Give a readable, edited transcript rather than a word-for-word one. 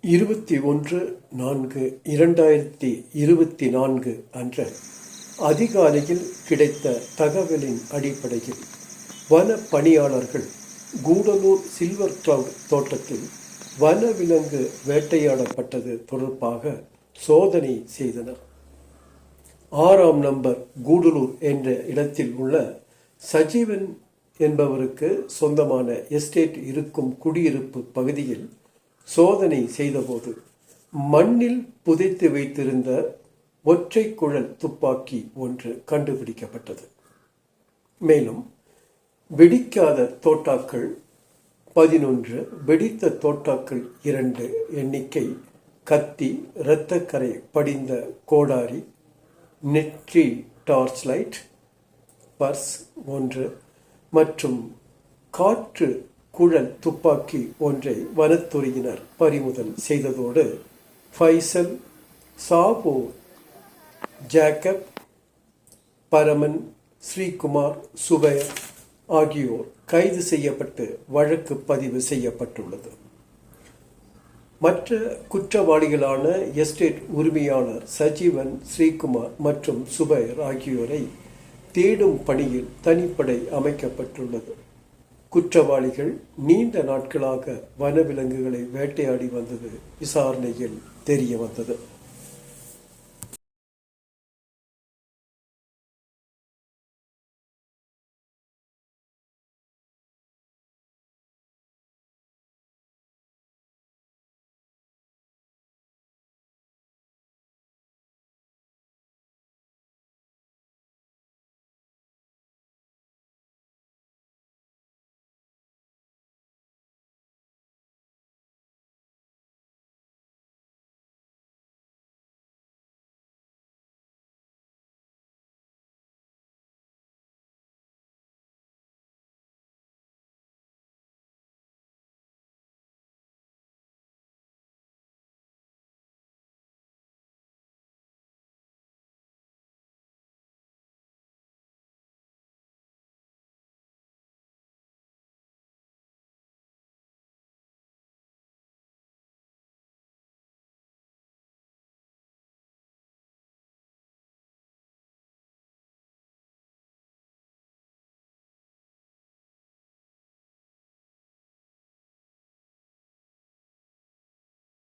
21/4/2024 அன்று அதிகாலையில் கிடைத்த தகவலின் அடிப்படையில் வன பணியாளர்கள் கூடலூர் சில்வர் கிளவுட் தோட்டத்தில் வனவிலங்கு வேட்டையாடப்பட்டது தொடர்பாக சோதனை செய்தனர். 6ஆம் நம்பர் கூடலூர் என்ற இடத்தில் உள்ள சஜீவன் என்பவருக்கு சொந்தமான எஸ்டேட் இருக்கும் குடியிருப்பு பகுதியில் சோதனை செய்தபோது மண்ணில் புதைத்து வைத்திருந்த ஒற்றை குழல் துப்பாக்கி ஒன்று கண்டுபிடிக்கப்பட்டது. மேலும் வெடிக்காத தோட்டாக்கள் 11, வெடித்த தோட்டாக்கள் 2 எண்ணிக்கை, கத்தி, இரத்தக்கரை படிந்த கோடாரி, நெற்றி டார்ச் லைட், பர்ஸ் 1 மற்றும் காற்று குழல் துப்பாக்கி ஒன்றை வனத்துறையினர் பறிமுதல் செய்ததோடு ஃபைசல், சாபோ, ஜேக்கப், பரமன், ஸ்ரீகுமார், சுபைர் ஆகியோர் கைது செய்யப்பட்டு வழக்கு பதிவு செய்யப்பட்டுள்ளது. மற்ற குற்றவாளிகளான எஸ்டேட் உரிமையாளர் சஜீவன், ஸ்ரீகுமார் மற்றும் சுபைர் ஆகியோரை தேடும் பணியில் தனிப்படை அமைக்கப்பட்டுள்ளது. குற்றவாளிகள் நீண்ட நாட்களாக வனவிலங்குகளை வேட்டையாடி வந்தது விசாரணையில் தெரிய வந்தது.